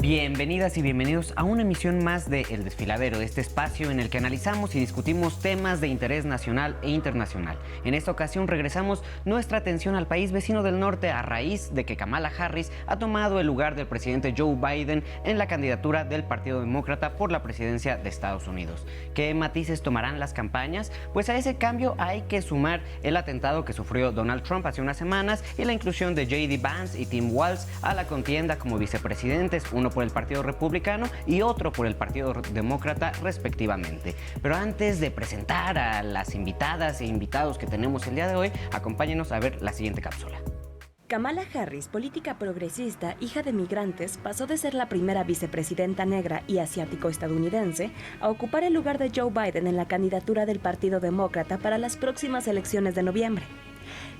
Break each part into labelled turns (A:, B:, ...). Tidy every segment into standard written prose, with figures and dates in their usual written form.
A: Bienvenidas y bienvenidos a una emisión más de El Desfiladero, este espacio en el que analizamos y discutimos temas de interés nacional e internacional. En esta ocasión regresamos nuestra atención al país vecino del norte a raíz de que Kamala Harris ha tomado el lugar del presidente Joe Biden en la candidatura del Partido Demócrata por la presidencia de Estados Unidos. ¿Qué matices tomarán las campañas? Pues a ese cambio hay que sumar el atentado que sufrió Donald Trump hace unas semanas y la inclusión de J.D. Vance y Tim Walz a la contienda como vicepresidentes, uno por el Partido Republicano y otro por el Partido Demócrata respectivamente. Pero antes de presentar a las invitadas e invitados que tenemos el día de hoy, acompáñenos a ver la siguiente cápsula.
B: Kamala Harris, política progresista, hija de migrantes, pasó de ser la primera vicepresidenta negra y asiático-estadounidense a ocupar el lugar de Joe Biden en la candidatura del Partido Demócrata para las próximas elecciones de noviembre.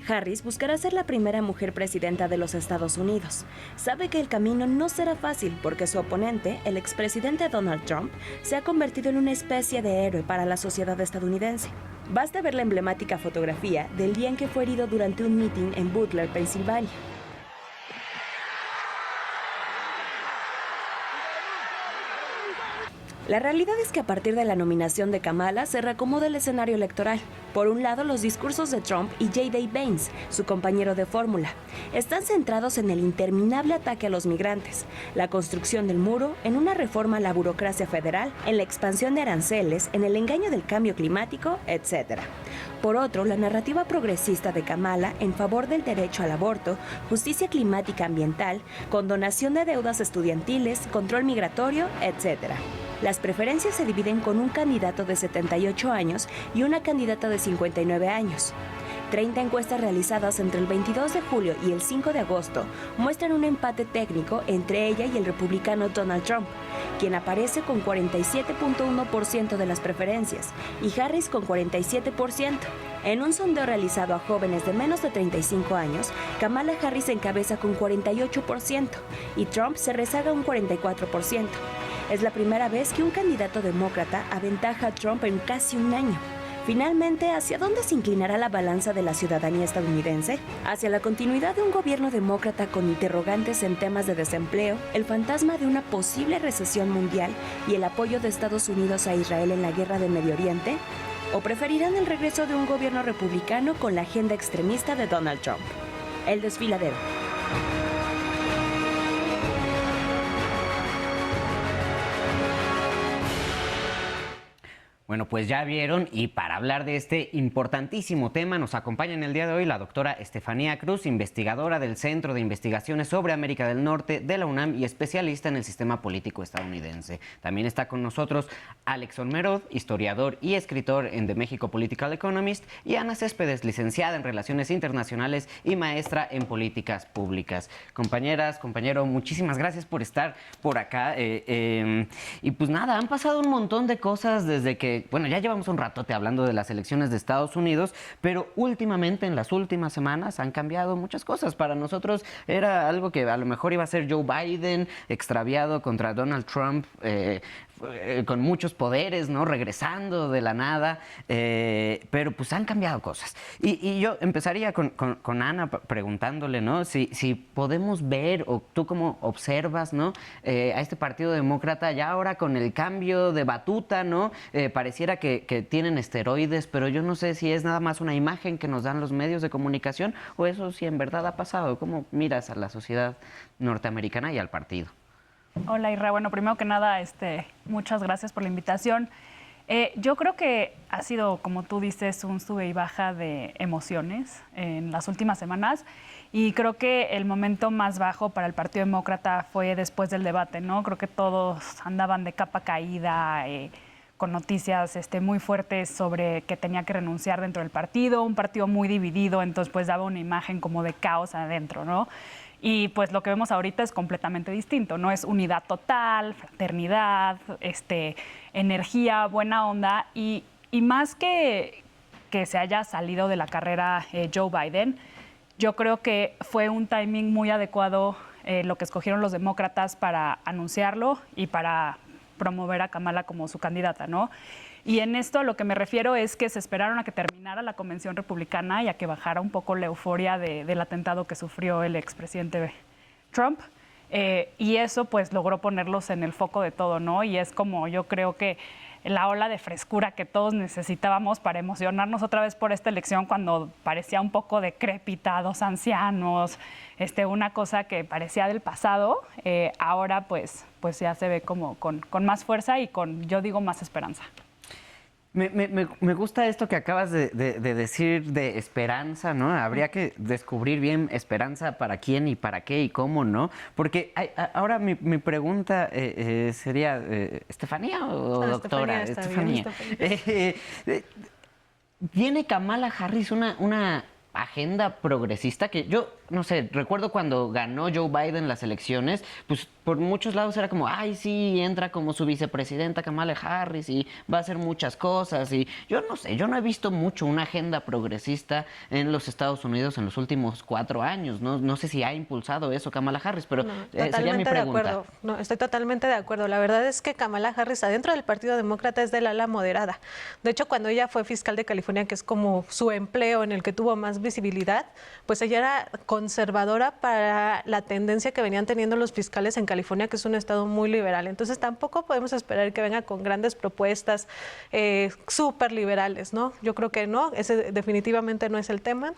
B: Harris buscará ser la primera mujer presidenta de los Estados Unidos. Sabe que el camino no será fácil porque su oponente, el expresidente Donald Trump, se ha convertido en una especie de héroe para la sociedad estadounidense. Basta ver la emblemática fotografía del día en que fue herido durante un mitin en Butler, Pensilvania. La realidad es que a partir de la nominación de Kamala se reacomoda el escenario electoral. Por un lado, los discursos de Trump y J.D. Vance, su compañero de fórmula, están centrados en el interminable ataque a los migrantes, la construcción del muro, en una reforma a la burocracia federal, en la expansión de aranceles, en el engaño del cambio climático, etc. Por otro, la narrativa progresista de Kamala en favor del derecho al aborto, justicia climática ambiental, condonación de deudas estudiantiles, control migratorio, etc. Las preferencias se dividen con un candidato de 78 años y una candidata de 59 años. 30 encuestas realizadas entre el 22 de julio y el 5 de agosto muestran un empate técnico entre ella y el republicano Donald Trump, quien aparece con 47.1% de las preferencias y Harris con 47%. En un sondeo realizado a jóvenes de menos de 35 años, Kamala Harris encabeza con 48% y Trump se rezaga un 44%. Es la primera vez que un candidato demócrata aventaja a Trump en casi un año. Finalmente, ¿hacia dónde se inclinará la balanza de la ciudadanía estadounidense? ¿Hacia la continuidad de un gobierno demócrata con interrogantes en temas de desempleo, el fantasma de una posible recesión mundial y el apoyo de Estados Unidos a Israel en la guerra de Medio Oriente? ¿O preferirán el regreso de un gobierno republicano con la agenda extremista de Donald Trump? El Desfiladero.
A: Bueno, pues ya vieron, y para hablar de este importantísimo tema nos acompaña en el día de hoy la doctora Estefanía Cruz, investigadora del Centro de Investigaciones sobre América del Norte de la UNAM y especialista en el sistema político estadounidense. También está con nosotros Alex Olmerod, historiador y escritor en The Mexico Political Economist, y Ana Céspedes, licenciada en Relaciones Internacionales y maestra en Políticas Públicas. Compañeras, compañero, muchísimas gracias por estar por acá. Y pues nada, han pasado un montón de cosas desde que bueno, ya llevamos un ratote hablando de las elecciones de Estados Unidos, pero últimamente, en las últimas semanas, han cambiado muchas cosas. Para nosotros era algo que a lo mejor iba a ser Joe Biden extraviado contra Donald Trump, con muchos poderes, ¿no? Regresando de la nada, pero pues han cambiado cosas. Y yo empezaría con Ana preguntándole, ¿no? Si podemos ver, o tú cómo observas, ¿no? A este Partido Demócrata ya ahora con el cambio de batuta, ¿no? Pareciera que tienen esteroides, pero yo no sé si es nada más una imagen que nos dan los medios de comunicación o eso si en verdad ha pasado. ¿Cómo miras a la sociedad norteamericana y al partido?
C: Hola, Irra. Bueno, primero que nada, muchas gracias por la invitación. Yo creo que ha sido, como tú dices, un sube y baja de emociones en las últimas semanas y creo que el momento más bajo para el Partido Demócrata fue después del debate, ¿no? Creo que todos andaban de capa caída, con noticias muy fuertes sobre que tenía que renunciar dentro del partido, un partido muy dividido, entonces pues daba una imagen como de caos adentro, ¿no? Y pues lo que vemos ahorita es completamente distinto, ¿no? Es unidad total, fraternidad, energía, buena onda y más que se haya salido de la carrera Joe Biden, yo creo que fue un timing muy adecuado lo que escogieron los demócratas para anunciarlo y para promover a Kamala como su candidata, ¿no? Y en esto a lo que me refiero es que se esperaron a que terminara la convención republicana y a que bajara un poco la euforia del atentado que sufrió el expresidente Trump. y eso pues logró ponerlos en el foco de todo, ¿no? Y es como yo creo que la ola de frescura que todos necesitábamos para emocionarnos otra vez por esta elección cuando parecía un poco decrépita, dos ancianos, una cosa que parecía del pasado, ahora pues ya se ve como con más fuerza y con, yo digo, más esperanza.
A: Me gusta esto que acabas de decir de esperanza, ¿no? Habría que descubrir bien esperanza para quién y para qué y cómo, ¿no? Porque ahora mi pregunta sería, ¿Estefanía o doctora?
D: Estefanía.
A: ¿Tiene Kamala Harris una agenda progresista? Que yo, no sé, recuerdo cuando ganó Joe Biden las elecciones, pues por muchos lados era como, ay, sí, entra como su vicepresidenta Kamala Harris y va a hacer muchas cosas. Y yo no sé, yo no he visto mucho una agenda progresista en los Estados Unidos en los últimos 4 años. No sé si ha impulsado eso Kamala Harris, pero sería mi pregunta.
D: De acuerdo. No, estoy totalmente de acuerdo. La verdad es que Kamala Harris, adentro del Partido Demócrata, es del ala moderada. De hecho, cuando ella fue fiscal de California, que es como su empleo en el que tuvo más visibilidad, pues ella era conservadora para la tendencia que venían teniendo los fiscales en California, que es un estado muy liberal. Entonces tampoco podemos esperar que venga con grandes propuestas súper liberales, ¿no? Yo creo que no, ese definitivamente no es el tema,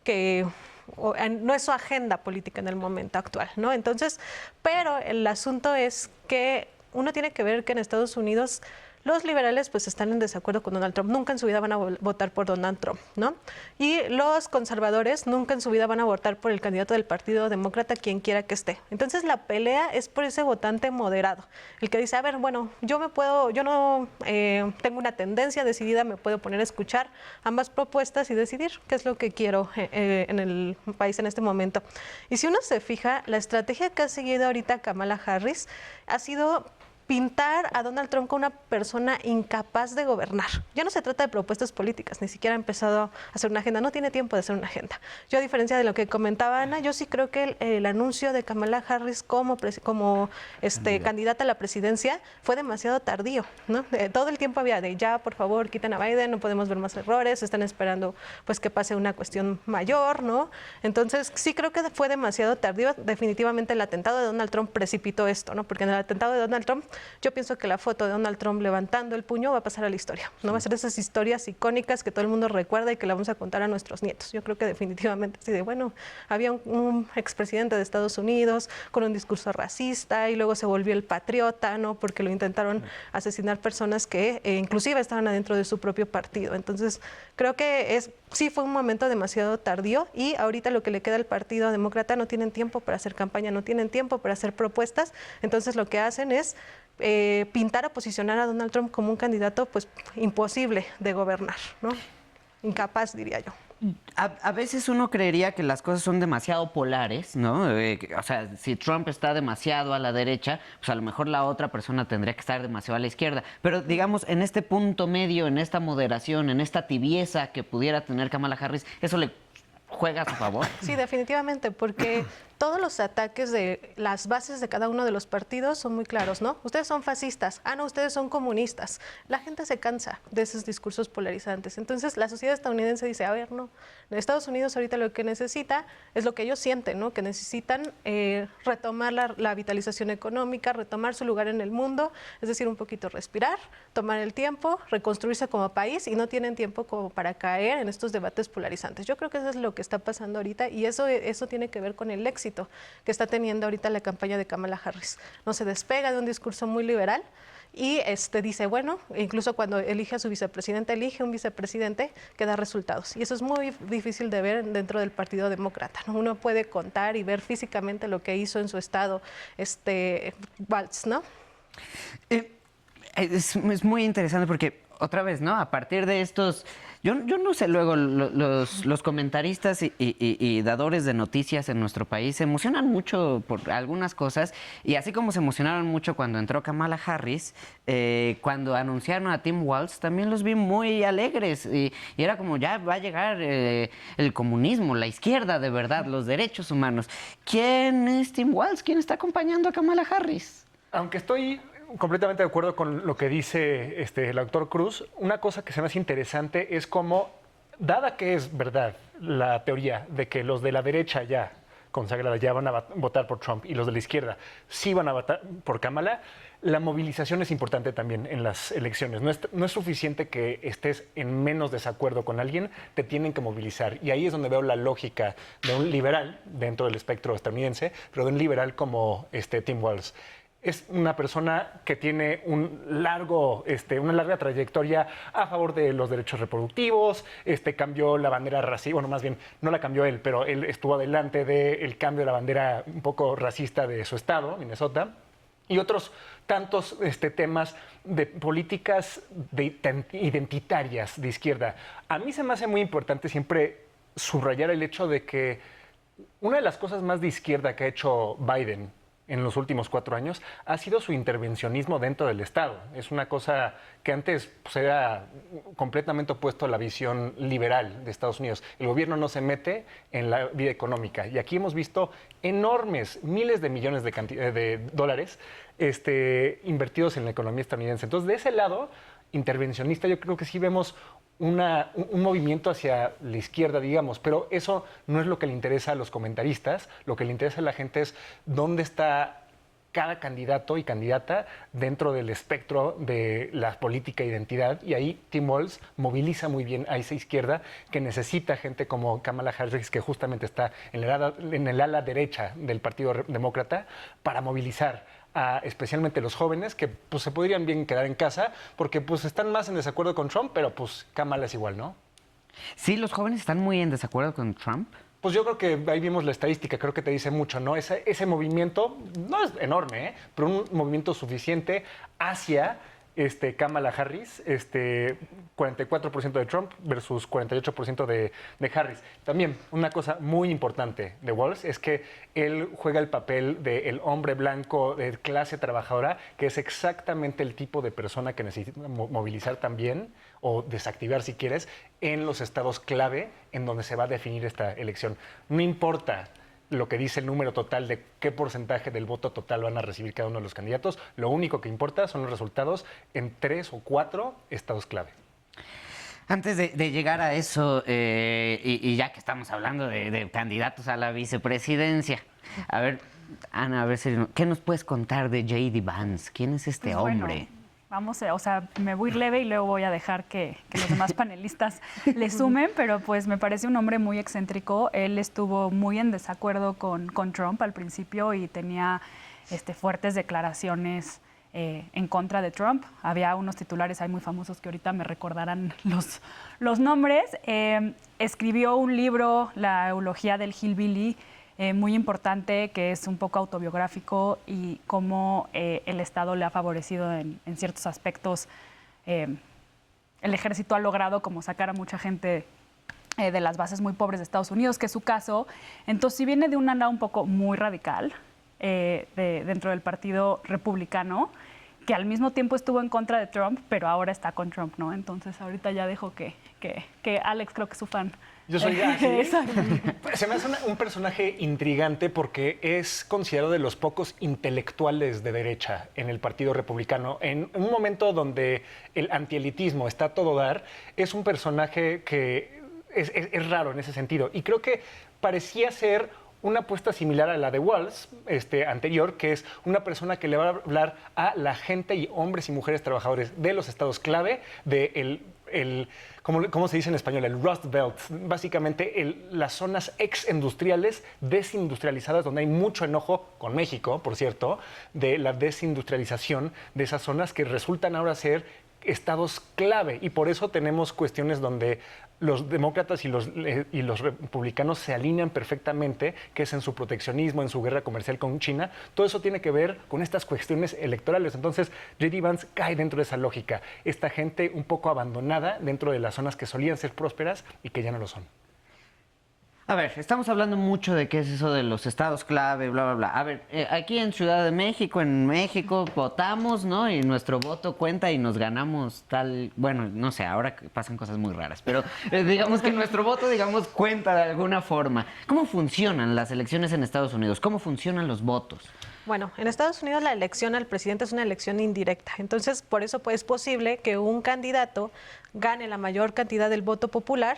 D: no es su agenda política en el momento actual, ¿no? Entonces, pero el asunto es que uno tiene que ver que en Estados Unidos los liberales pues están en desacuerdo con Donald Trump, nunca en su vida van a votar por Donald Trump, ¿no? Y los conservadores nunca en su vida van a votar por el candidato del Partido Demócrata, quien quiera que esté. Entonces la pelea es por ese votante moderado, el que dice, a ver, bueno, yo no tengo una tendencia decidida, me puedo poner a escuchar ambas propuestas y decidir qué es lo que quiero en el país en este momento. Y si uno se fija, la estrategia que ha seguido ahorita Kamala Harris ha sido pintar a Donald Trump como una persona incapaz de gobernar. Ya no se trata de propuestas políticas, ni siquiera ha empezado a hacer una agenda, no tiene tiempo de hacer una agenda. Yo, a diferencia de lo que comentaba Ana, yo sí creo que el anuncio de Kamala Harris como candidata a la presidencia fue demasiado tardío, ¿no? Todo el tiempo había de ya, por favor, quiten a Biden, no podemos ver más errores, están esperando pues que pase una cuestión mayor, ¿no? Entonces, sí creo que fue demasiado tardío. Definitivamente el atentado de Donald Trump precipitó esto, ¿no? Porque en el atentado de Donald Trump, yo pienso que la foto de Donald Trump levantando el puño va a pasar a la historia. No va a ser esas historias icónicas que todo el mundo recuerda y que la vamos a contar a nuestros nietos. Yo creo que definitivamente sí, había un expresidente de Estados Unidos con un discurso racista y luego se volvió el patriota, ¿no? Porque lo intentaron asesinar personas que inclusive estaban adentro de su propio partido. Entonces, creo que sí fue un momento demasiado tardío y ahorita lo que le queda al Partido Demócrata, no tienen tiempo para hacer campaña, no tienen tiempo para hacer propuestas. Entonces, lo que hacen es pintar o posicionar a Donald Trump como un candidato pues imposible de gobernar, ¿no? Incapaz, diría yo.
A: A veces uno creería que las cosas son demasiado polares, ¿no? O sea, si Trump está demasiado a la derecha, pues a lo mejor la otra persona tendría que estar demasiado a la izquierda. Pero digamos, en este punto medio, en esta moderación, en esta tibieza que pudiera tener Kamala Harris, ¿eso le juega a su favor?
D: Sí, definitivamente, porque todos los ataques de las bases de cada uno de los partidos son muy claros, ¿no? Ustedes son fascistas, no, ustedes son comunistas. La gente se cansa de esos discursos polarizantes. Entonces, la sociedad estadounidense dice, a ver, no, Estados Unidos ahorita lo que necesita es lo que ellos sienten, ¿no? Que necesitan retomar la vitalización económica, retomar su lugar en el mundo, es decir, un poquito respirar, tomar el tiempo, reconstruirse como país y no tienen tiempo como para caer en estos debates polarizantes. Yo creo que eso es lo que está pasando ahorita y eso tiene que ver con el éxito que está teniendo ahorita la campaña de Kamala Harris. No se despega de un discurso muy liberal y dice, bueno, incluso cuando elige a su vicepresidente, elige un vicepresidente que da resultados. Y eso es muy difícil de ver dentro del Partido Demócrata, ¿no? Uno puede contar y ver físicamente lo que hizo en su estado Walz, ¿no?
A: Es muy interesante porque, otra vez, ¿no? A partir de estos... Yo no sé, luego los comentaristas y dadores de noticias en nuestro país se emocionan mucho por algunas cosas y así como se emocionaron mucho cuando entró Kamala Harris, cuando anunciaron a Tim Walz, también los vi muy alegres y era como ya va a llegar el comunismo, la izquierda de verdad, los derechos humanos. ¿Quién es Tim Walz? ¿Quién está acompañando a Kamala Harris?
E: Aunque estoy completamente de acuerdo con lo que dice el doctor Cruz, una cosa que se me hace interesante es cómo, dada que es verdad la teoría de que los de la derecha ya consagrada ya van a votar por Trump y los de la izquierda sí van a votar por Kamala, la movilización es importante también en las elecciones. No es suficiente que estés en menos desacuerdo con alguien, te tienen que movilizar. Y ahí es donde veo la lógica de un liberal dentro del espectro estadounidense, pero de un liberal como Tim Walz. Es una persona que tiene una larga trayectoria a favor de los derechos reproductivos, cambió la bandera racista, bueno, más bien no la cambió él, pero él estuvo adelante del cambio de la bandera un poco racista de su estado, Minnesota, y otros tantos temas de políticas identitarias de izquierda. A mí se me hace muy importante siempre subrayar el hecho de que una de las cosas más de izquierda que ha hecho Biden en los últimos 4 años ha sido su intervencionismo dentro del Estado. Es una cosa que antes era completamente opuesto a la visión liberal de Estados Unidos. El gobierno no se mete en la vida económica. Y aquí hemos visto enormes, miles de millones de dólares invertidos en la economía estadounidense. Entonces, de ese lado intervencionista, yo creo que sí vemos un movimiento hacia la izquierda, digamos, pero eso no es lo que le interesa a los comentaristas. Lo que le interesa a la gente es dónde está cada candidato y candidata dentro del espectro de la política e identidad, y ahí Tim Walz moviliza muy bien a esa izquierda que necesita gente como Kamala Harris, que justamente está en el ala derecha del Partido Demócrata, para movilizar especialmente los jóvenes que pues se podrían bien quedar en casa porque pues están más en desacuerdo con Trump, pero pues Kamala es igual, ¿no?
A: Sí, los jóvenes están muy en desacuerdo con Trump.
E: Pues yo creo que ahí vimos la estadística, creo que te dice mucho, ¿no? Ese movimiento no es enorme, pero un movimiento suficiente hacia Kamala Harris, 44% de Trump versus 48% de Harris. También una cosa muy importante de Walz es que él juega el papel del hombre blanco de clase trabajadora, que es exactamente el tipo de persona que necesita movilizar también, o desactivar si quieres, en los estados clave en donde se va a definir esta elección. No importa lo que dice el número total de qué porcentaje del voto total van a recibir cada uno de los candidatos. Lo único que importa son los resultados en 3 o 4 estados clave.
A: Antes de llegar a eso, y ya que estamos hablando de candidatos a la vicepresidencia, a ver, Ana, ¿qué nos puedes contar de J.D. Vance? ¿Quién es este hombre?
C: Bueno, vamos, me voy leve y luego voy a dejar que los demás panelistas le sumen, pero pues me parece un hombre muy excéntrico. Él estuvo muy en desacuerdo con Trump al principio y tenía fuertes declaraciones en contra de Trump. Había unos titulares ahí muy famosos que ahorita me recordarán los nombres. Escribió un libro, La eulogía del Hillbilly, muy importante, que es un poco autobiográfico y cómo el Estado le ha favorecido en ciertos aspectos. El ejército ha logrado como sacar a mucha gente de las bases muy pobres de Estados Unidos, que es su caso. Entonces, si viene de un ala un poco muy radical dentro del Partido Republicano, que al mismo tiempo estuvo en contra de Trump, pero ahora está con Trump, ¿no? Entonces, ahorita ya dejo que Alex, creo que es su fan.
E: Yo soy así. Se me hace un personaje intrigante porque es considerado de los pocos intelectuales de derecha en el Partido Republicano. En un momento donde el antielitismo está a todo dar, es un personaje que es raro en ese sentido. Y creo que parecía ser una apuesta similar a la de Walz, anterior, que es una persona que le va a hablar a la gente y hombres y mujeres trabajadores de los estados clave, ¿cómo se dice en español? El Rust Belt, básicamente las zonas ex-industriales desindustrializadas, donde hay mucho enojo con México, por cierto, de la desindustrialización de esas zonas que resultan ahora ser estados clave, y por eso tenemos cuestiones donde los demócratas y los republicanos se alinean perfectamente, que es en su proteccionismo, en su guerra comercial con China. Todo eso tiene que ver con estas cuestiones electorales. Entonces, J.D. Vance cae dentro de esa lógica. Esta gente un poco abandonada dentro de las zonas que solían ser prósperas y que ya no lo son.
A: A ver, estamos hablando mucho de qué es eso de los estados clave, bla, bla, bla. A ver, aquí en Ciudad de México, votamos, ¿no? Y nuestro voto cuenta y nos ganamos tal... Bueno, no sé, ahora pasan cosas muy raras, pero digamos que nuestro voto, cuenta de alguna forma. ¿Cómo funcionan las elecciones en Estados Unidos? ¿Cómo funcionan los votos?
D: Bueno, en Estados Unidos la elección al presidente es una elección indirecta. Entonces, por eso pues, es posible que un candidato gane la mayor cantidad del voto popular,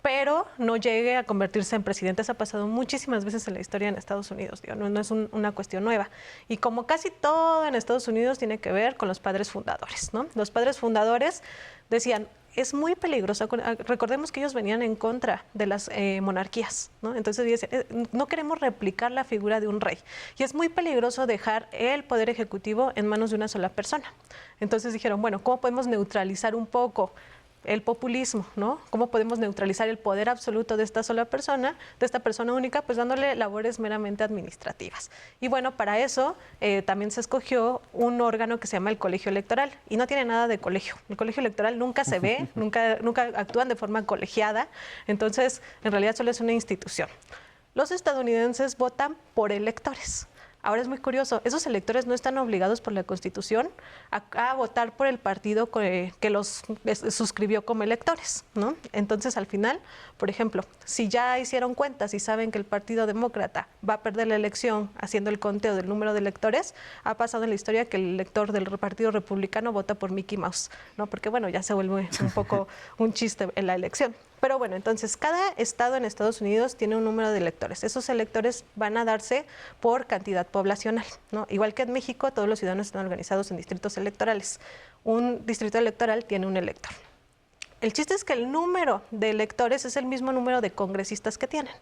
D: pero no llegue a convertirse en presidente. Eso ha pasado muchísimas veces en la historia en Estados Unidos, digo, no es una cuestión nueva. Y como casi todo en Estados Unidos tiene que ver con los padres fundadores, ¿no? Los padres fundadores decían, es muy peligroso. Recordemos que ellos venían en contra de las monarquías, ¿no? Entonces dicen, no queremos replicar la figura de un rey. Y es muy peligroso dejar el poder ejecutivo en manos de una sola persona. Entonces dijeron, bueno, ¿cómo podemos neutralizar un poco el populismo, ¿no? ¿Cómo podemos neutralizar el poder absoluto de esta sola persona, de esta persona única? Pues dándole labores meramente administrativas. Y bueno, para eso también se escogió un órgano que se llama el Colegio Electoral. Y no tiene nada de colegio. El Colegio Electoral nunca se ve, nunca actúan de forma colegiada. Entonces, en realidad solo es una institución. Los estadounidenses votan por electores. Ahora es muy curioso, esos electores no están obligados por la Constitución a votar por el partido que los suscribió como electores, ¿no? Entonces, al final, por ejemplo, si ya hicieron cuentas y saben que el Partido Demócrata va a perder la elección haciendo el conteo del número de electores, ha pasado en la historia que el elector del Partido Republicano vota por Mickey Mouse, ¿no? Porque, bueno, ya se vuelve un poco un chiste en la elección. Pero bueno, entonces cada estado en Estados Unidos tiene un número de electores. Esos electores van a darse por cantidad poblacional, ¿no? Igual que en México, todos los ciudadanos están organizados en distritos electorales. Un distrito electoral tiene un elector. El chiste es que el número de electores es el mismo número de congresistas que tienen,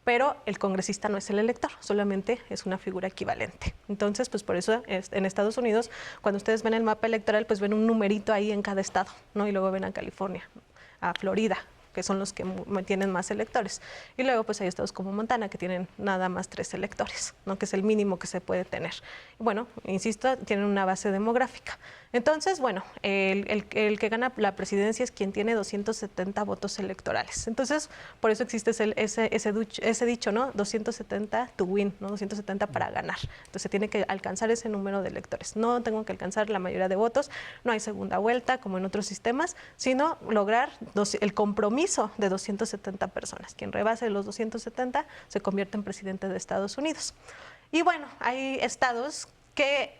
D: pero el congresista no es el elector, solamente es una figura equivalente. Entonces, pues por eso en Estados Unidos, cuando ustedes ven el mapa electoral, pues ven un numerito ahí en cada estado, ¿no? Y luego ven a California, a Florida, que son los que tienen más electores. Y luego pues hay estados como Montana que tienen nada más 3 electores, ¿no? Que es el mínimo que se puede tener. Bueno, insisto, tienen una base demográfica. Entonces, bueno, el que gana la presidencia es quien tiene 270 votos electorales. Entonces, por eso existe ese dicho, ¿no? 270 to win, ¿no? 270 para ganar. Entonces, se tiene que alcanzar ese número de electores. No tengo que alcanzar la mayoría de votos, no hay segunda vuelta como en otros sistemas, sino lograr el compromiso de 270 personas. Quien rebase los 270 se convierte en presidente de Estados Unidos. Y bueno, hay estados que...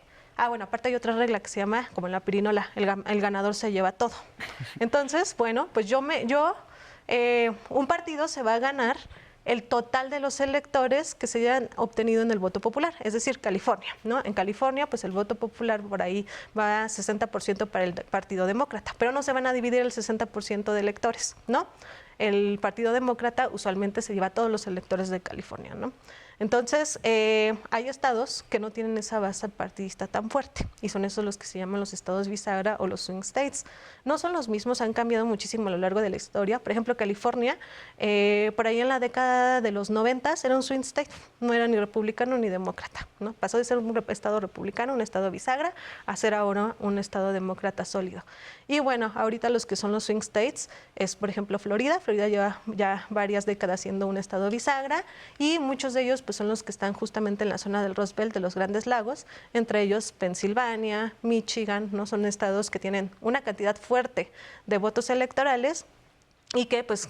D: bueno, aparte hay otra regla que se llama, como en la pirinola, el ganador se lleva todo. Entonces, bueno, pues un partido se va a ganar el total de los electores que se hayan obtenido en el voto popular, es decir, California, ¿no? En California, pues el voto popular por ahí va a 60% para el Partido Demócrata, pero no se van a dividir el 60% de electores, ¿no? El Partido Demócrata usualmente se lleva a todos los electores de California, ¿no? Entonces, hay estados que no tienen esa base partidista tan fuerte y son esos los que se llaman los estados bisagra o los swing states. No son los mismos, han cambiado muchísimo a lo largo de la historia. Por ejemplo, California, por ahí en la década de los 90 era un swing state, no era ni republicano ni demócrata, ¿no? Pasó de ser un estado republicano, un estado bisagra, a ser ahora un estado demócrata sólido. Y bueno, ahorita los que son los swing states es, por ejemplo, Florida. Florida lleva ya varias décadas siendo un estado bisagra y muchos de ellos pues son los que están justamente en la zona del Rust Belt, de los Grandes Lagos, entre ellos Pensilvania, Michigan, ¿no? Son estados que tienen una cantidad fuerte de votos electorales y que pues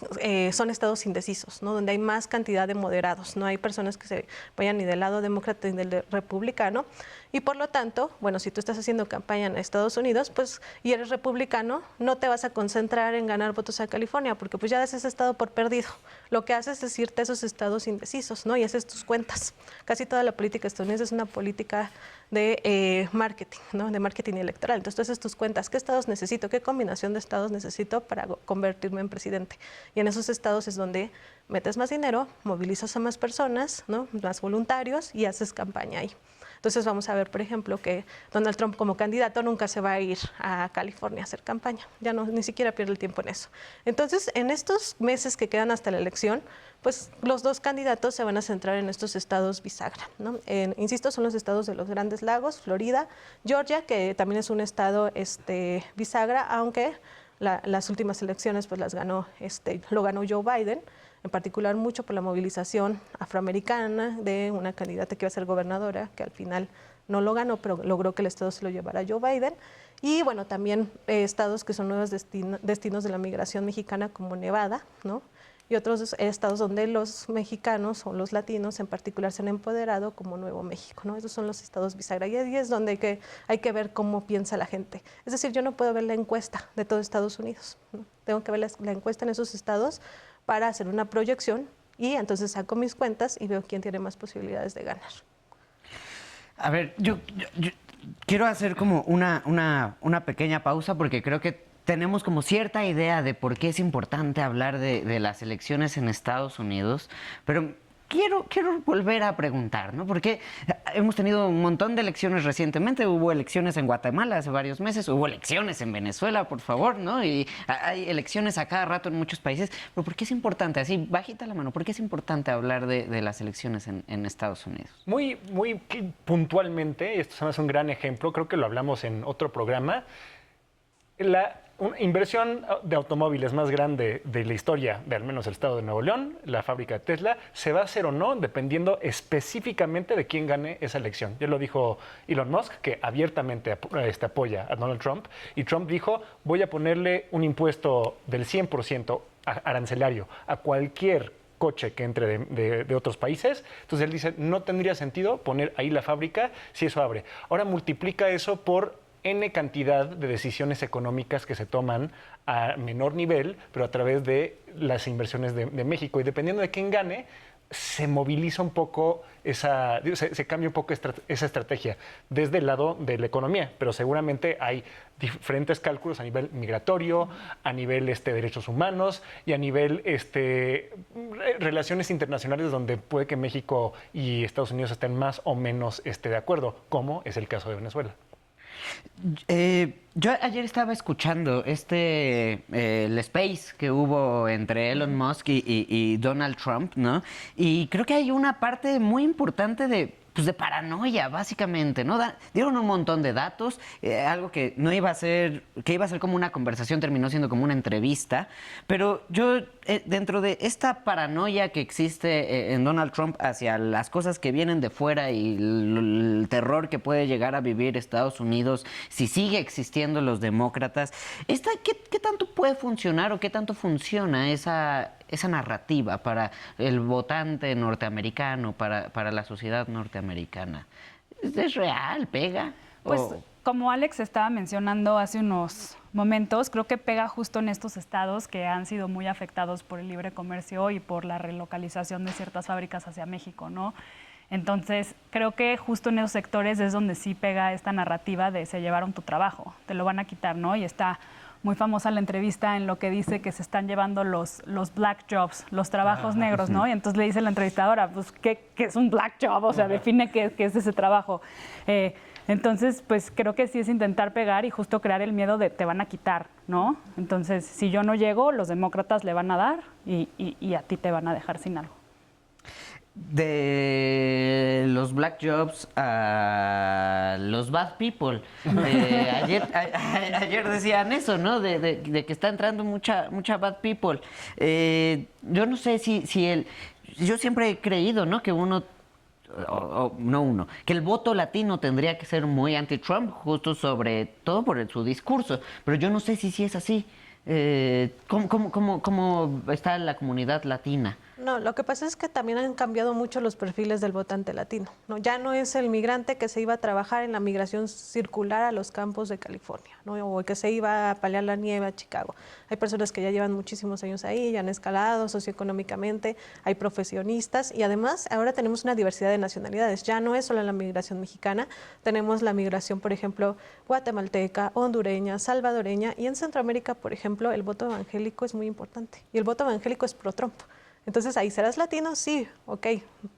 D: son estados indecisos, ¿no? Donde hay más cantidad de moderados, no hay personas que se vayan ni del lado demócrata ni del republicano, y por lo tanto, bueno, si tú estás haciendo campaña en Estados Unidos, pues, y eres republicano, no te vas a concentrar en ganar votos a California, porque pues ya das ese estado por perdido. Lo que haces es irte a esos estados indecisos, ¿no? Y haces tus cuentas. Casi toda la política estadounidense es una política de marketing, ¿no? De marketing electoral. Entonces tú haces tus cuentas, ¿qué estados necesito? ¿Qué combinación de estados necesito para convertirme en presidente? Y en esos estados es donde metes más dinero, movilizas a más personas, ¿no? Más voluntarios y haces campaña ahí. Entonces vamos a ver, por ejemplo, que Donald Trump como candidato nunca se va a ir a California a hacer campaña, ya no, ni siquiera pierde el tiempo en eso. Entonces, en estos meses que quedan hasta la elección, pues los dos candidatos se van a centrar en estos estados bisagra, ¿no? Insisto, son los estados de los Grandes Lagos, Florida, Georgia, que también es un estado bisagra, aunque las últimas elecciones pues lo ganó Joe Biden, en particular mucho por la movilización afroamericana de una candidata que iba a ser gobernadora, que al final no lo ganó, pero logró que el estado se lo llevara Joe Biden. Y bueno, también estados que son nuevos destinos de la migración mexicana, como Nevada, ¿no? Y otros estados donde los mexicanos o los latinos en particular se han empoderado, como Nuevo México, ¿no? Esos son los estados bisagra y ahí es donde hay que ver cómo piensa la gente. Es decir, yo no puedo ver la encuesta de todo Estados Unidos, ¿no? Tengo que ver la encuesta en esos estados para hacer una proyección y entonces saco mis cuentas y veo quién tiene más posibilidades de ganar.
A: A ver, yo quiero hacer como una pequeña pausa porque creo que tenemos como cierta idea de por qué es importante hablar de las elecciones en Estados Unidos, pero quiero volver a preguntar, ¿no? Porque hemos tenido un montón de elecciones recientemente, hubo elecciones en Guatemala hace varios meses, hubo elecciones en Venezuela, por favor, ¿no? Y hay elecciones a cada rato en muchos países, pero ¿por qué es importante? Así, bajita la mano, ¿por qué es importante hablar de las elecciones en Estados Unidos?
E: Muy puntualmente, y esto se me hace un gran ejemplo, creo que lo hablamos en otro programa, una inversión de automóviles más grande de la historia de al menos el estado de Nuevo León, la fábrica de Tesla, se va a hacer o no dependiendo específicamente de quién gane esa elección. Ya lo dijo Elon Musk, que abiertamente apoya a Donald Trump, y Trump dijo, voy a ponerle un impuesto del 100% arancelario a cualquier coche que entre de otros países. Entonces él dice, no tendría sentido poner ahí la fábrica si eso abre. Ahora multiplica eso por N cantidad de decisiones económicas que se toman a menor nivel, pero a través de las inversiones de México. Y dependiendo de quién gane, se moviliza un poco se cambia un poco esa estrategia desde el lado de la economía, pero seguramente hay diferentes cálculos a nivel migratorio, a nivel derechos humanos y a nivel relaciones internacionales donde puede que México y Estados Unidos estén más o menos de acuerdo, como es el caso de Venezuela.
A: Yo ayer estaba escuchando el space que hubo entre Elon Musk y Donald Trump, ¿no? Y creo que hay una parte muy importante de paranoia, básicamente, ¿no? Dieron un montón de datos, algo que no iba a ser, que iba a ser como una conversación, terminó siendo como una entrevista, pero yo, dentro de esta paranoia que existe en Donald Trump hacia las cosas que vienen de fuera y el terror que puede llegar a vivir Estados Unidos si sigue existiendo los demócratas, ¿qué tanto puede funcionar o qué tanto funciona esa narrativa para el votante norteamericano, para la sociedad norteamericana? ¿Es real? ¿Pega?
C: Pues como Alex estaba mencionando hace unos momentos, creo que pega justo en estos estados que han sido muy afectados por el libre comercio y por la relocalización de ciertas fábricas hacia México, ¿no? Entonces, creo que justo en esos sectores es donde sí pega esta narrativa de se llevaron tu trabajo, te lo van a quitar, ¿no? Y está muy famosa la entrevista en lo que dice que se están llevando los black jobs, los trabajos negros, ¿no? Y entonces le dice la entrevistadora, pues, ¿qué es un black job? O sea, define qué es ese trabajo. Entonces, pues, creo que sí es intentar pegar y justo crear el miedo de te van a quitar, ¿no? Entonces, si yo no llego, los demócratas le van a dar y a ti te van a dejar sin algo.
A: De los black jobs a los bad people. Ayer decían eso, ¿no? De que está entrando mucha bad people. Yo no sé si yo siempre he creído, ¿no? Que que el voto latino tendría que ser muy anti-Trump, justo sobre todo por su discurso. Pero yo no sé si es así. ¿Cómo está la comunidad latina?
D: No, lo que pasa es que también han cambiado mucho los perfiles del votante latino, ¿no? Ya no es el migrante que se iba a trabajar en la migración circular a los campos de California, ¿no? O el que se iba a paliar la nieve a Chicago. Hay personas que ya llevan muchísimos años ahí, ya han escalado socioeconómicamente, hay profesionistas y además ahora tenemos una diversidad de nacionalidades. Ya no es solo la migración mexicana, tenemos la migración, por ejemplo, guatemalteca, hondureña, salvadoreña y en Centroamérica, por ejemplo, el voto evangélico es muy importante y el voto evangélico es pro-Trump. Entonces, ¿ahí serás latino? Sí, ok,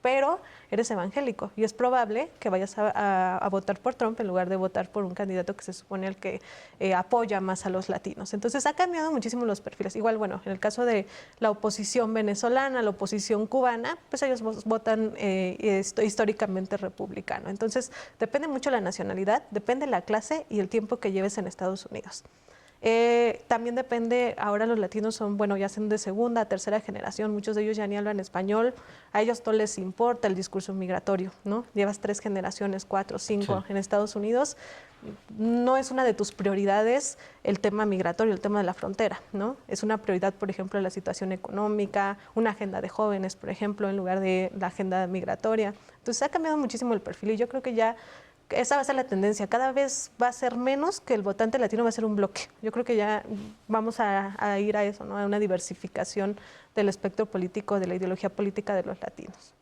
D: pero eres evangélico y es probable que vayas a votar por Trump en lugar de votar por un candidato que se supone el que apoya más a los latinos. Entonces, ha cambiado muchísimo los perfiles. Igual, bueno, en el caso de la oposición venezolana, la oposición cubana, pues ellos votan históricamente republicano. Entonces, depende mucho la nacionalidad, depende la clase y el tiempo que lleves en Estados Unidos. También depende, ahora los latinos son, bueno, ya son de segunda, tercera generación, muchos de ellos ya ni hablan español, a ellos no les importa el discurso migratorio, ¿no? Llevas 3 generaciones, 4, 5 sí. En Estados Unidos, no es una de tus prioridades el tema migratorio, el tema de la frontera, ¿no? Es una prioridad, por ejemplo, la situación económica, una agenda de jóvenes, por ejemplo, en lugar de la agenda migratoria. Entonces ha cambiado muchísimo el perfil y yo creo que ya esa va a ser la tendencia. Cada vez va a ser menos que el votante latino va a ser un bloque. Yo creo que ya vamos a ir a eso, ¿no? A una diversificación del espectro político, de la ideología política de los latinos.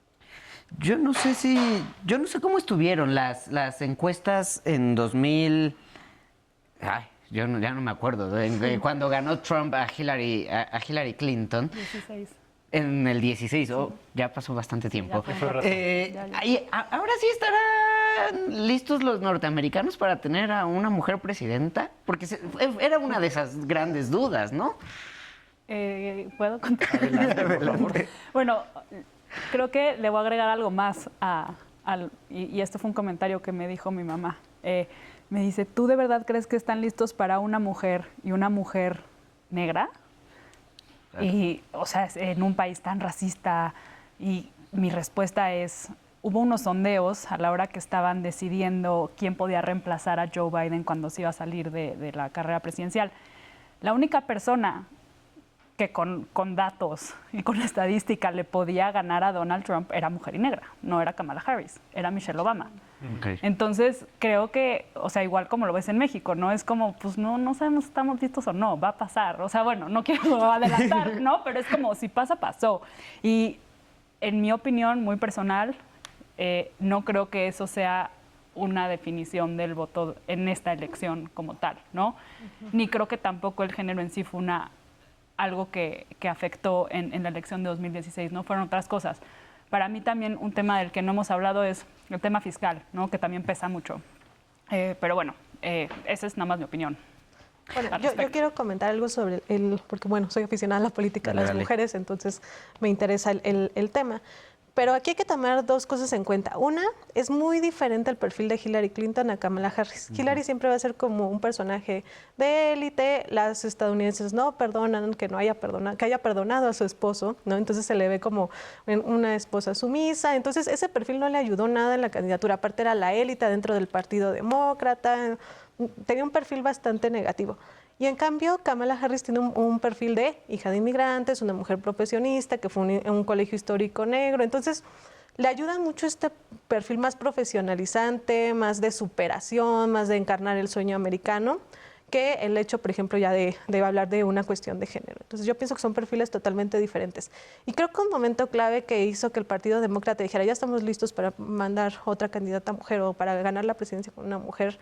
A: Yo no sé cómo estuvieron las encuestas en 2000. Ay, ya no me acuerdo. Cuando ganó Trump a Hillary Clinton.
C: 16.
A: En el 16, ya pasó bastante tiempo.
C: Ya.
A: ¿Ahora sí estarán listos los norteamericanos para tener a una mujer presidenta? Porque era una de esas grandes dudas, ¿no?
C: ¿Puedo contar?
E: Adelante, por favor.
C: Bueno, creo que le voy a agregar algo más y esto fue un comentario que me dijo mi mamá. Me dice, ¿tú de verdad crees que están listos para una mujer y una mujer negra? Claro. Y, o sea, en un país tan racista, y mi respuesta es, hubo unos sondeos a la hora que estaban decidiendo quién podía reemplazar a Joe Biden cuando se iba a salir de la carrera presidencial. La única persona que con datos y con estadística le podía ganar a Donald Trump era mujer y negra, no era Kamala Harris, era Michelle Obama.
A: Okay.
C: Entonces, creo que, o sea, igual como lo ves en México, ¿no? Es como, pues no sabemos si estamos listos o no, va a pasar. O sea, bueno, no quiero adelantar, ¿no? Pero es como, si pasa, pasó. Y en mi opinión muy personal, no creo que eso sea una definición del voto en esta elección como tal, ¿no? Ni creo que tampoco el género en sí fue algo que afectó en la elección de 2016, ¿no? Fueron otras cosas. Para mí también un tema del que no hemos hablado es el tema fiscal, ¿no? Que también pesa mucho. Pero bueno, esa es nada más mi opinión.
D: Bueno, yo quiero comentar algo sobre porque bueno, soy aficionada a la política de las mujeres, entonces me interesa el tema. Pero aquí hay que tomar dos cosas en cuenta. Una, es muy diferente el perfil de Hillary Clinton a Kamala Harris. Hillary siempre va a ser como un personaje de élite. Las estadounidenses no perdonan que haya perdonado a su esposo, ¿no? Entonces se le ve como una esposa sumisa. Entonces ese perfil no le ayudó nada en la candidatura. Aparte era la élite dentro del Partido Demócrata. Tenía un perfil bastante negativo. Y en cambio, Kamala Harris tiene un perfil de hija de inmigrantes, una mujer profesionista, que fue en un colegio histórico negro. Entonces, le ayuda mucho este perfil más profesionalizante, más de superación, más de encarnar el sueño americano, que el hecho, por ejemplo, ya de hablar de una cuestión de género. Entonces, yo pienso que son perfiles totalmente diferentes. Y creo que un momento clave que hizo que el Partido Demócrata dijera, ya estamos listos para mandar otra candidata mujer o para ganar la presidencia con una mujer,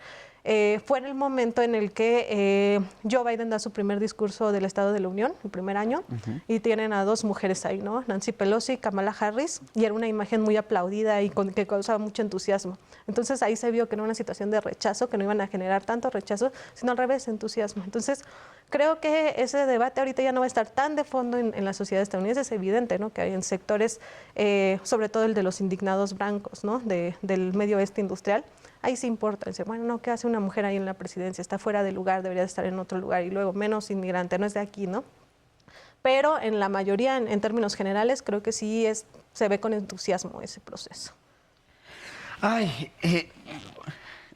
D: fue en el momento en el que Joe Biden da su primer discurso del Estado de la Unión, el primer año, y tienen a dos mujeres ahí, ¿no? Nancy Pelosi y Kamala Harris, y era una imagen muy aplaudida y que causaba mucho entusiasmo. Entonces ahí se vio que no era una situación de rechazo, que no iban a generar tanto rechazo, sino al revés, entusiasmo. Entonces creo que ese debate ahorita ya no va a estar tan de fondo en la sociedad estadounidense. Es evidente, ¿no?, que hay en sectores, sobre todo el de los indignados blancos, ¿no?, del medio oeste industrial. Ahí sí importa, dice, bueno, no, ¿qué hace una mujer ahí en la presidencia? Está fuera de lugar, debería de estar en otro lugar, y luego menos inmigrante, no es de aquí, ¿no? Pero en la mayoría, en términos generales, creo que sí se ve con entusiasmo ese proceso.
A: Ay,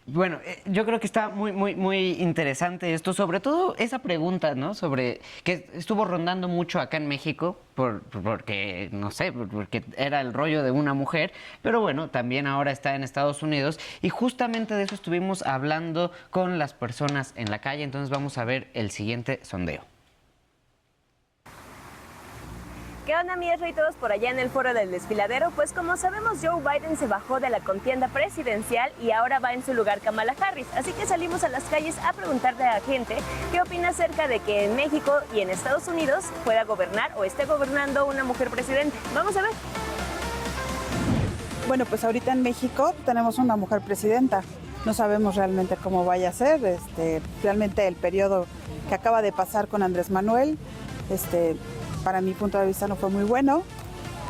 A: bueno, yo creo que está muy interesante esto, sobre todo esa pregunta, ¿no? Sobre que estuvo rondando mucho acá en México, porque, no sé, porque era el rollo de una mujer, pero bueno, también ahora está en Estados Unidos, y justamente de eso estuvimos hablando con las personas en la calle. Entonces vamos a ver el siguiente sondeo.
B: ¿Qué onda, mi y todos por allá en el foro del desfiladero? Pues como sabemos, Joe Biden se bajó de la contienda presidencial y ahora va en su lugar Kamala Harris. Así que salimos a las calles a preguntarle a la gente qué opina acerca de que en México y en Estados Unidos pueda gobernar o esté gobernando una mujer presidente. Vamos a ver.
F: Bueno, pues ahorita en México tenemos una mujer presidenta. No sabemos realmente cómo vaya a ser. Realmente el periodo que acaba de pasar con Andrés Manuel, para mi punto de vista no fue muy bueno,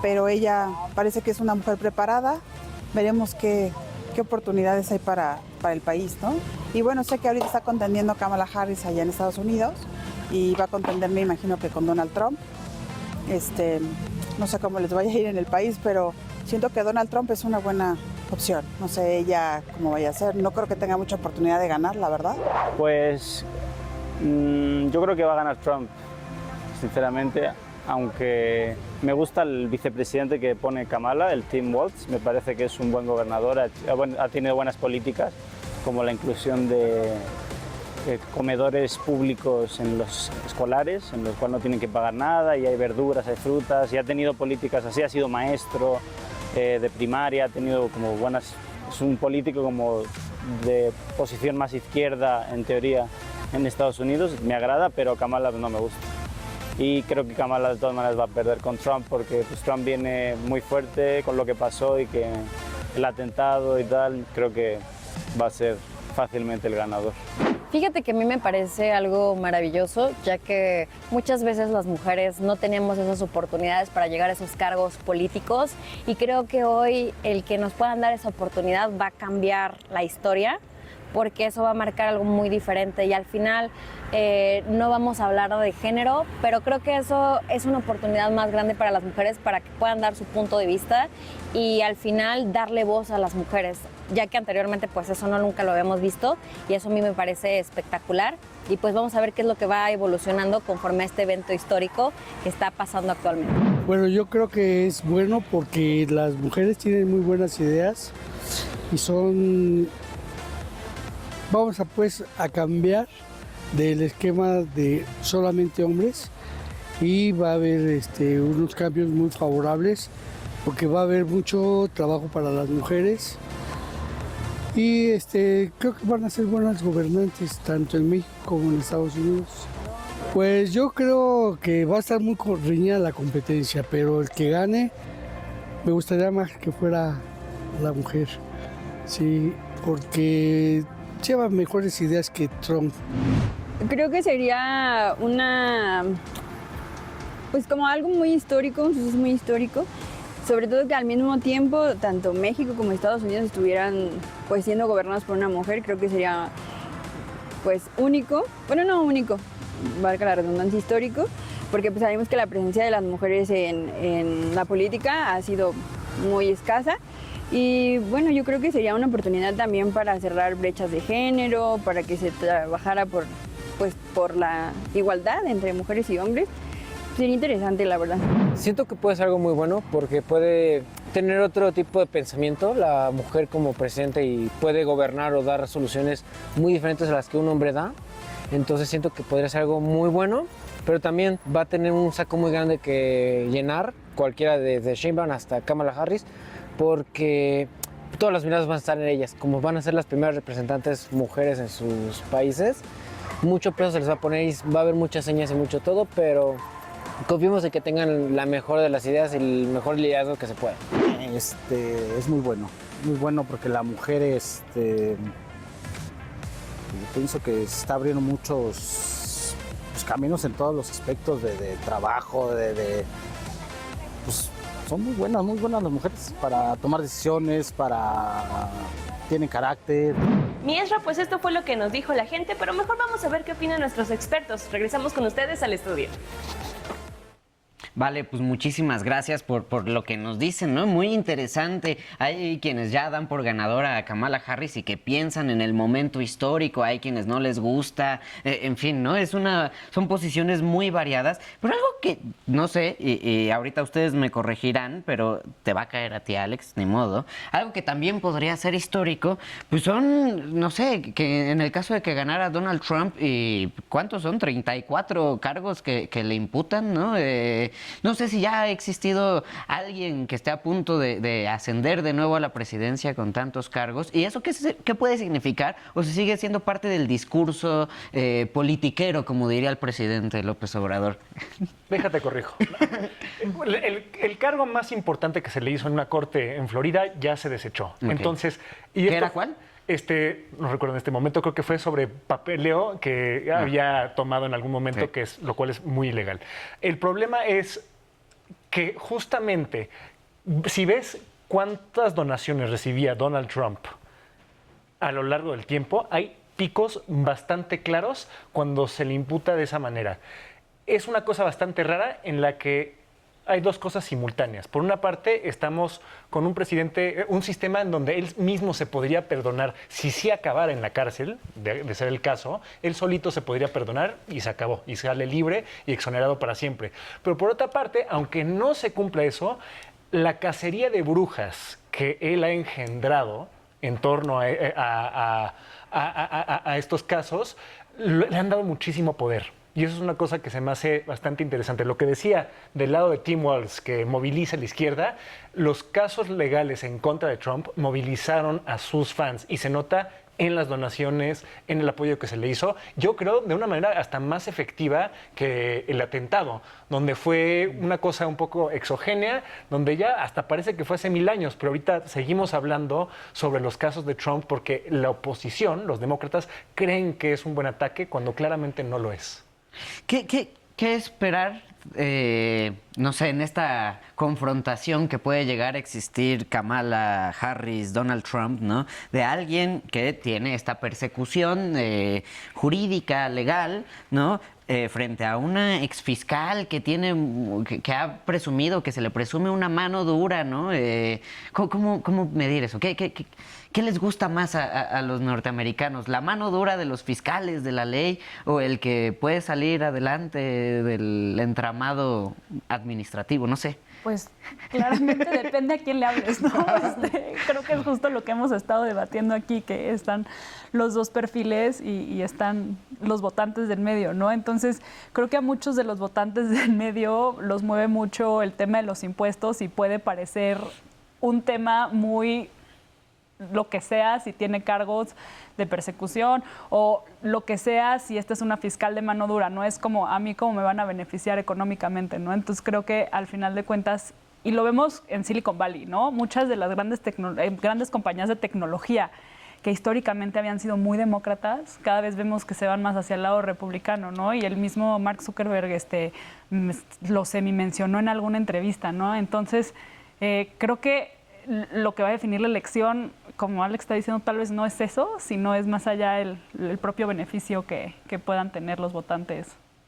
F: pero ella parece que es una mujer preparada. Veremos qué oportunidades hay para el país, ¿no? Y bueno, sé que ahorita está contendiendo Kamala Harris allá en Estados Unidos y va a contender, me imagino, que con Donald Trump. No sé cómo les vaya a ir en el país, pero siento que Donald Trump es una buena opción. No sé ella cómo vaya a ser. No creo que tenga mucha oportunidad de ganar, la verdad.
G: Pues yo creo que va a ganar Trump, sinceramente. aunque me gusta el vicepresidente que pone Kamala, el Tim Walz, me parece que es un buen gobernador, ha tenido buenas políticas, como la inclusión de comedores públicos en los escolares, en los cuales no tienen que pagar nada y hay verduras, hay frutas, y ha tenido políticas así, ha sido maestro de primaria, ha tenido como buenas, es un político como de posición más izquierda en teoría en Estados Unidos, me agrada, pero Kamala no me gusta. Y creo que Kamala de todas maneras va a perder con Trump porque pues, Trump viene muy fuerte con lo que pasó y que el atentado y tal, creo que va a ser fácilmente el ganador.
H: Fíjate que a mí me parece algo maravilloso, ya que muchas veces las mujeres no tenemos esas oportunidades para llegar a esos cargos políticos y creo que hoy el que nos puedan dar esa oportunidad va a cambiar la historia, porque eso va a marcar algo muy diferente y al final no vamos a hablar de género, pero creo que eso es una oportunidad más grande para las mujeres para que puedan dar su punto de vista y al final darle voz a las mujeres, ya que anteriormente pues eso nunca lo habíamos visto y eso a mí me parece espectacular y pues vamos a ver qué es lo que va evolucionando conforme a este evento histórico que está pasando actualmente.
I: Bueno, yo creo que es bueno porque las mujeres tienen muy buenas ideas y vamos a cambiar del esquema de solamente hombres y va a haber unos cambios muy favorables porque va a haber mucho trabajo para las mujeres y creo que van a ser buenas gobernantes tanto en México como en Estados Unidos. Pues yo creo que va a estar muy reñida la competencia, pero el que gane me gustaría más que fuera la mujer, sí, porque lleva mejores ideas que Trump.
J: Creo que sería pues como algo muy histórico, un suceso muy histórico, sobre todo que al mismo tiempo tanto México como Estados Unidos estuvieran pues siendo gobernados por una mujer, creo que sería pues único, bueno no único, valga la redundancia, histórico, porque pues sabemos que la presencia de las mujeres en la política ha sido muy escasa. Y bueno, yo creo que sería una oportunidad también para cerrar brechas de género, para que se trabajara por la igualdad entre mujeres y hombres. Sería interesante, la verdad.
K: Siento que puede ser algo muy bueno porque puede tener otro tipo de pensamiento la mujer como presidente y puede gobernar o dar soluciones muy diferentes a las que un hombre da. Entonces siento que podría ser algo muy bueno, pero también va a tener un saco muy grande que llenar, cualquiera desde Sheinbaum hasta Kamala Harris, porque todas las miradas van a estar en ellas, como van a ser las primeras representantes mujeres en sus países. Mucho peso se les va a poner y va a haber muchas señas y mucho todo, pero confiemos en que tengan la mejor de las ideas y el mejor liderazgo que se pueda.
L: Es muy bueno porque la mujer pienso que se está abriendo muchos caminos en todos los aspectos de trabajo, pues, son muy buenas las mujeres para tomar decisiones, tienen carácter.
M: Mi Ezra, pues esto fue lo que nos dijo la gente, pero mejor vamos a ver qué opinan nuestros expertos. Regresamos con ustedes al estudio.
A: Vale, pues muchísimas gracias por lo que nos dicen, ¿no? Muy interesante. Hay quienes ya dan por ganadora a Kamala Harris y que piensan en el momento histórico, hay quienes no les gusta, en fin, ¿no? Son posiciones muy variadas, pero algo que, no sé, y ahorita ustedes me corregirán, pero te va a caer a ti, Alex, ni modo. Algo que también podría ser histórico, pues son, no sé, que en el caso de que ganara Donald Trump, y ¿cuántos son? 34 cargos que le imputan, ¿no? No sé si ya ha existido alguien que esté a punto de ascender de nuevo a la presidencia con tantos cargos. ¿Y eso qué puede significar? ¿O si sigue siendo parte del discurso politiquero, como diría el presidente López Obrador?
E: Déjate corrijo. El cargo más importante que se le hizo en una corte en Florida ya se desechó. Okay. Entonces,
A: ¿Qué era cuál?
E: No recuerdo en este momento, creo que fue sobre papeleo que había tomado en algún momento, lo cual es muy ilegal. El problema es que justamente, si ves cuántas donaciones recibía Donald Trump a lo largo del tiempo, hay picos bastante claros cuando se le imputa de esa manera. Es una cosa bastante rara en la que hay dos cosas simultáneas. Por una parte, estamos con un presidente, un sistema en donde él mismo se podría perdonar si sí acabara en la cárcel, de ser el caso, él solito se podría perdonar y se acabó, y sale libre y exonerado para siempre. Pero por otra parte, aunque no se cumpla eso, la cacería de brujas que él ha engendrado en torno a estos casos, le han dado muchísimo poder. Y eso es una cosa que se me hace bastante interesante. Lo que decía del lado de Tim Walz, que moviliza a la izquierda, los casos legales en contra de Trump movilizaron a sus fans y se nota en las donaciones, en el apoyo que se le hizo, yo creo de una manera hasta más efectiva que el atentado, donde fue una cosa un poco exogénea, donde ya hasta parece que fue hace 1000 años, pero ahorita seguimos hablando sobre los casos de Trump porque la oposición, los demócratas, creen que es un buen ataque cuando claramente no lo es.
A: ¿Qué esperar, no sé, en esta confrontación que puede llegar a existir Kamala Harris, Donald Trump, ¿no? De alguien que tiene esta persecución jurídica, legal, ¿no? Frente a una exfiscal que ha presumido, que se le presume una mano dura, ¿no? ¿Cómo medir eso? ¿Qué les gusta más a los norteamericanos? ¿La mano dura de los fiscales de la ley o el que puede salir adelante del entramado administrativo? No sé.
C: Pues claramente depende a quién le hables, ¿no? Creo que es justo lo que hemos estado debatiendo aquí, que están los dos perfiles y están los votantes del medio, ¿no? Entonces, creo que a muchos de los votantes del medio los mueve mucho el tema de los impuestos y puede parecer un tema muy lo que sea, si tiene cargos de persecución o lo que sea, si esta es una fiscal de mano dura, no es como a mí cómo me van a beneficiar económicamente, ¿no? Entonces creo que al final de cuentas, y lo vemos en Silicon Valley, ¿no? Muchas de las grandes compañías de tecnología que históricamente habían sido muy demócratas, cada vez vemos que se van más hacia el lado republicano, ¿no? Y el mismo Mark Zuckerberg lo semi-mencionó en alguna entrevista, ¿no? Entonces, creo que lo que va a definir la elección, como Alex está diciendo, tal vez no es eso, sino es más allá el propio beneficio que puedan tener los votantes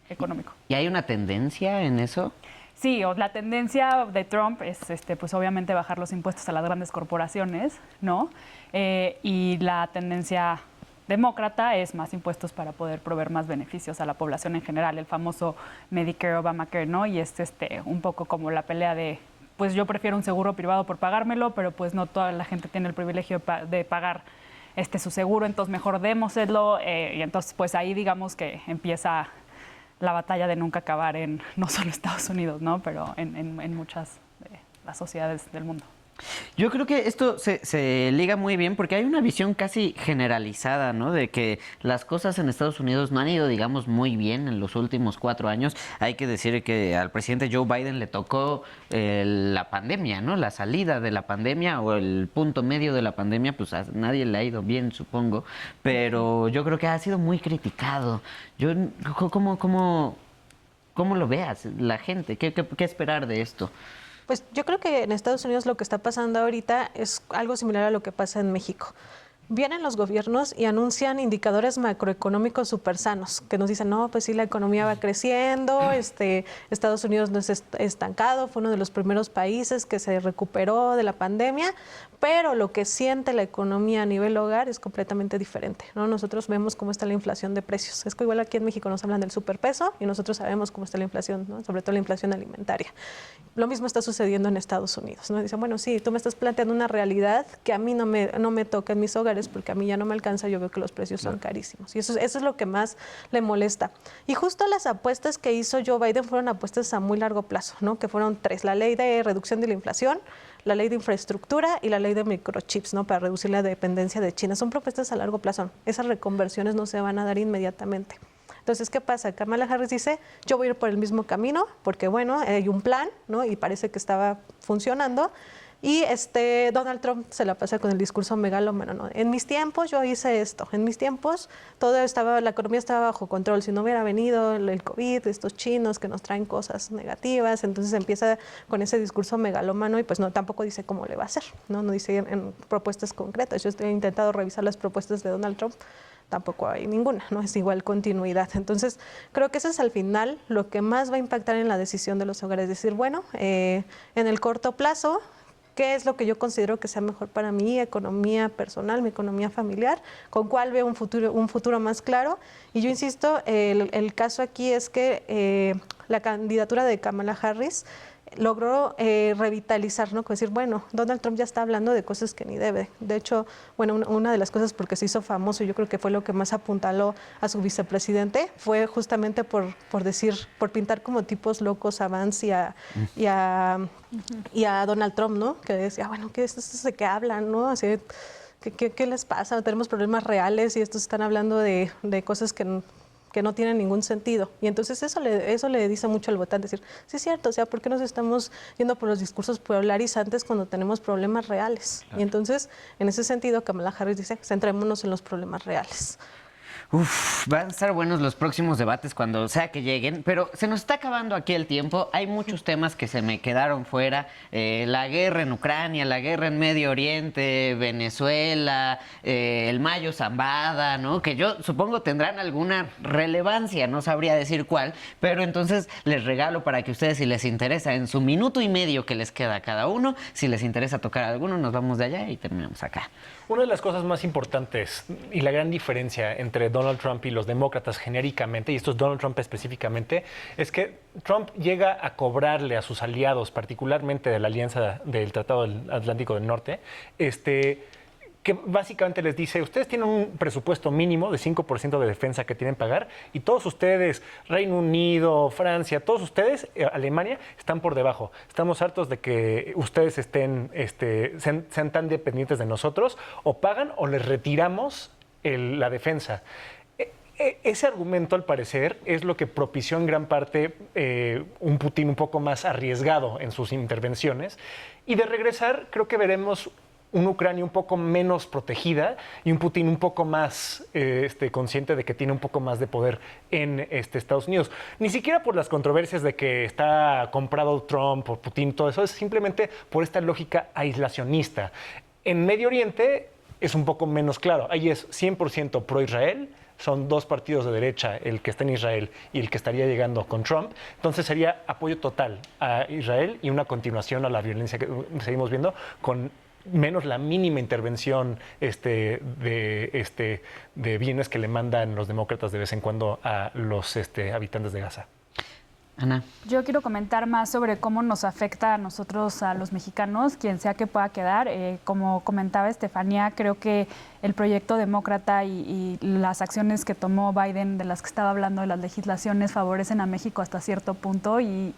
C: económicos.
A: ¿Y hay una tendencia en eso?
C: Sí, la tendencia de Trump es, pues obviamente bajar los impuestos a las grandes corporaciones, ¿no? Y la tendencia demócrata es más impuestos para poder proveer más beneficios a la población en general, el famoso Medicare, Obamacare, ¿no? Y es un poco como la pelea de, pues yo prefiero un seguro privado por pagármelo, pero pues no toda la gente tiene el privilegio de pagar su seguro, entonces mejor démoselo, y entonces pues ahí digamos que empieza la batalla de nunca acabar en no solo Estados Unidos, ¿no? Pero en muchas de las sociedades del mundo.
A: Yo creo que esto se liga muy bien porque hay una visión casi generalizada, ¿no? De que las cosas en Estados Unidos no han ido, digamos, muy bien en los últimos 4 años. Hay que decir que al presidente Joe Biden le tocó la pandemia, ¿no? La salida de la pandemia o el punto medio de la pandemia, pues a nadie le ha ido bien, supongo. Pero yo creo que ha sido muy criticado. ¿Cómo lo veas la gente? ¿Qué esperar de esto?
D: Pues yo creo que en Estados Unidos lo que está pasando ahorita es algo similar a lo que pasa en México. Vienen los gobiernos y anuncian indicadores macroeconómicos súper sanos, que nos dicen, no, pues sí, la economía va creciendo, Estados Unidos no es estancado, fue uno de los primeros países que se recuperó de la pandemia, pero lo que siente la economía a nivel hogar es completamente diferente, ¿no? Nosotros vemos cómo está la inflación de precios. Es que igual aquí en México nos hablan del superpeso y nosotros sabemos cómo está la inflación, ¿no? Sobre todo la inflación alimentaria. Lo mismo está sucediendo en Estados Unidos, ¿no? Dicen, bueno, sí, tú me estás planteando una realidad que a mí no me toca en mis hogares porque a mí ya no me alcanza, yo veo que los precios son carísimos. Y eso es lo que más le molesta. Y justo las apuestas que hizo Joe Biden fueron apuestas a muy largo plazo, ¿no? Que fueron 3, la ley de reducción de la inflación, la ley de infraestructura y la ley de microchips, ¿no? Para reducir la dependencia de China. Son propuestas a largo plazo. Esas reconversiones no se van a dar inmediatamente. Entonces, ¿qué pasa? Kamala Harris dice, yo voy a ir por el mismo camino porque, bueno, hay un plan, ¿no? Y parece que estaba funcionando. Y Donald Trump se la pasa con el discurso megalómano, ¿no? En mis tiempos yo hice esto, en mis tiempos la economía estaba bajo control, si no hubiera venido el COVID, estos chinos que nos traen cosas negativas, entonces empieza con ese discurso megalómano y pues no, tampoco dice cómo le va a hacer, no dice en propuestas concretas. Yo he intentado revisar las propuestas de Donald Trump, tampoco hay ninguna, no es igual continuidad. Entonces, creo que eso es al final lo que más va a impactar en la decisión de los hogares, decir, bueno, en el corto plazo, ¿qué es lo que yo considero que sea mejor para mi economía personal, mi economía familiar? ¿Con cuál veo un futuro más claro? Y yo insisto, el caso aquí es que la candidatura de Kamala Harris logró revitalizar, ¿no? Decir, bueno, Donald Trump ya está hablando de cosas que ni debe. De hecho, bueno, una de las cosas porque se hizo famoso, yo creo que fue lo que más apuntaló a su vicepresidente, fue justamente por pintar como tipos locos a Vance y a Donald Trump, ¿no? Que decía, bueno, ¿qué es esto de qué hablan, no? Así, ¿qué les pasa? Tenemos problemas reales y estos están hablando de cosas que no tienen ningún sentido. Y entonces eso le dice mucho al votante, decir, sí es cierto, o sea, ¿por qué nos estamos yendo por los discursos polarizantes cuando tenemos problemas reales? Claro. Y entonces, en ese sentido, Kamala Harris dice, centrémonos en los problemas reales.
A: Van a estar buenos los próximos debates cuando sea que lleguen, pero se nos está acabando aquí el tiempo. Hay muchos temas que se me quedaron fuera. La guerra en Ucrania, la guerra en Medio Oriente, Venezuela, el Mayo Zambada, ¿no? Que yo supongo tendrán alguna relevancia, no sabría decir cuál, pero entonces les regalo para que ustedes, si les interesa, en su minuto y medio que les queda a cada uno, si les interesa tocar alguno, nos vamos de allá y terminamos acá.
E: Una de las cosas más importantes y la gran diferencia entre Donald Trump y los demócratas genéricamente, y esto es Donald Trump específicamente, es que Trump llega a cobrarle a sus aliados, particularmente de la Alianza del Tratado del Atlántico del Norte, que básicamente les dice, ustedes tienen un presupuesto mínimo de 5% de defensa que tienen que pagar y todos ustedes, Reino Unido, Francia, todos ustedes, Alemania, están por debajo. Estamos hartos de que ustedes sean tan dependientes de nosotros, o pagan o les retiramos la defensa. Ese argumento, al parecer, es lo que propició en gran parte un Putin un poco más arriesgado en sus intervenciones. Y de regresar, creo que veremos una Ucrania un poco menos protegida y un Putin un poco más consciente de que tiene un poco más de poder en Estados Unidos. Ni siquiera por las controversias de que está comprado Trump o Putin, todo eso, es simplemente por esta lógica aislacionista. En Medio Oriente es un poco menos claro. Ahí es 100% pro-Israel. Son dos partidos de derecha, el que está en Israel y el que estaría llegando con Trump. Entonces sería apoyo total a Israel y una continuación a la violencia que seguimos viendo, con menos la mínima intervención de bienes que le mandan los demócratas de vez en cuando a los habitantes de Gaza.
A: Ana.
C: Yo quiero comentar más sobre cómo nos afecta a nosotros, a los mexicanos, quien sea que pueda quedar. Como comentaba Estefanía, creo que el proyecto demócrata y las acciones que tomó Biden, de las que estaba hablando, de las legislaciones, favorecen a México hasta cierto punto y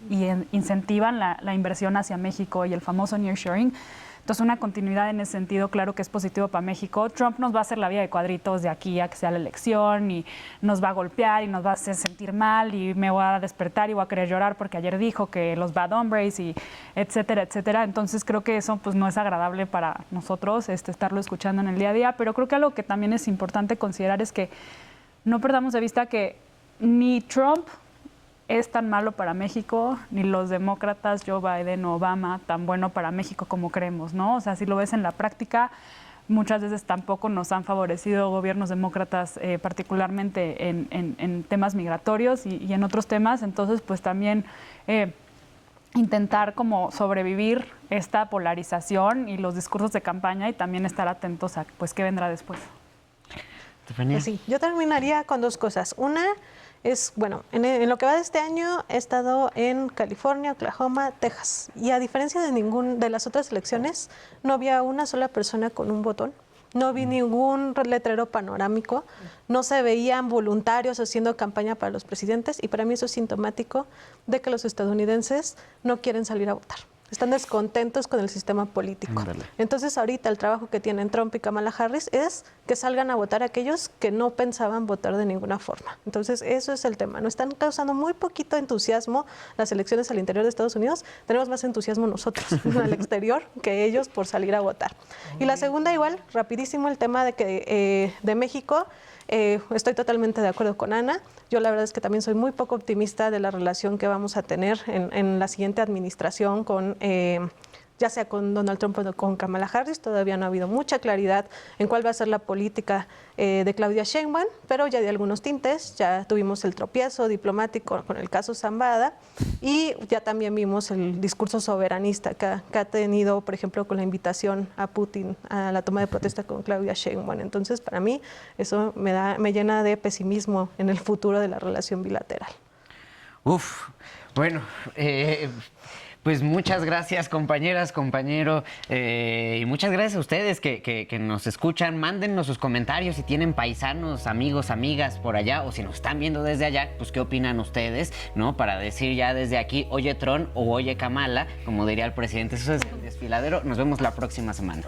C: incentivan la inversión hacia México y el famoso nearshoring. Entonces, una continuidad en ese sentido, claro que es positivo para México. Trump nos va a hacer la vida de cuadritos de aquí a que sea la elección y nos va a golpear y nos va a hacer sentir mal y me voy a despertar y voy a querer llorar porque ayer dijo que los bad hombres y etcétera, etcétera. Entonces, creo que eso pues no es agradable para nosotros estarlo escuchando en el día a día, pero creo que algo que también es importante considerar es que no perdamos de vista que ni Trump es tan malo para México, ni los demócratas, Joe Biden o Obama, tan bueno para México como creemos, ¿no? O sea, si lo ves en la práctica, muchas veces tampoco nos han favorecido gobiernos demócratas, particularmente en temas migratorios y en otros temas. Entonces, pues también intentar como sobrevivir esta polarización y los discursos de campaña y también estar atentos a pues qué vendrá después.
D: Pues sí, yo terminaría con dos cosas. Una es, bueno, en lo que va de este año he estado en California, Oklahoma, Texas. Y a diferencia de las otras elecciones, no había una sola persona con un botón. No vi ningún letrero panorámico. No se veían voluntarios haciendo campaña para los presidentes. Y para mí eso es sintomático de que los estadounidenses no quieren salir a votar. Están descontentos con el sistema político. Ándale. Entonces, ahorita el trabajo que tienen Trump y Kamala Harris es que salgan a votar aquellos que no pensaban votar de ninguna forma. Entonces, eso es el tema. Nos están causando muy poquito entusiasmo las elecciones al interior de Estados Unidos. Tenemos más entusiasmo nosotros al exterior que ellos por salir a votar. Y la segunda, igual, rapidísimo, el tema de México. Estoy totalmente de acuerdo con Ana. Yo la verdad es que también soy muy poco optimista de la relación que vamos a tener en la siguiente administración con ya sea con Donald Trump o con Kamala Harris. Todavía no ha habido mucha claridad en cuál va a ser la política de Claudia Sheinbaum, pero ya de algunos tintes. Ya tuvimos el tropiezo diplomático con el caso Zambada y ya también vimos el discurso soberanista que ha tenido, por ejemplo, con la invitación a Putin a la toma de protesta con Claudia Sheinbaum. Entonces, para mí, eso me llena de pesimismo en el futuro de la relación bilateral.
A: Bueno, pues muchas gracias, compañeras, compañero, y muchas gracias a ustedes que nos escuchan. Mándennos sus comentarios si tienen paisanos, amigos, amigas por allá, o si nos están viendo desde allá, pues qué opinan ustedes, ¿no? Para decir ya desde aquí, oye Tron o oye Kamala, como diría el presidente. Eso es El Desfiladero. Nos vemos la próxima semana.